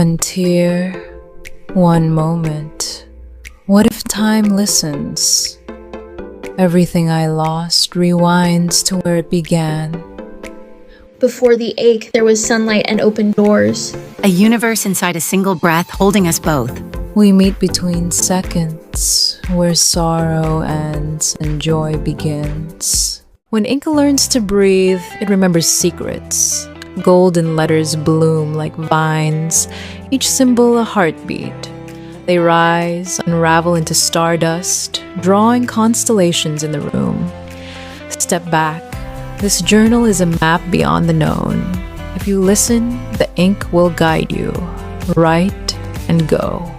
One tear, one moment. What if time listens? Everything I lost rewinds to where it began. Before the ache, there was sunlight and open doors. A universe inside a single breath holding us both. We meet between seconds, where sorrow ends and joy begins. When ink learns to breathe, it remembers secrets. Golden letters bloom like vines, each symbol a heartbeat. They rise, unravel into stardust, drawing constellations in the room. Step back. This journal is a map beyond the known. If you listen, the ink will guide you. Write and go.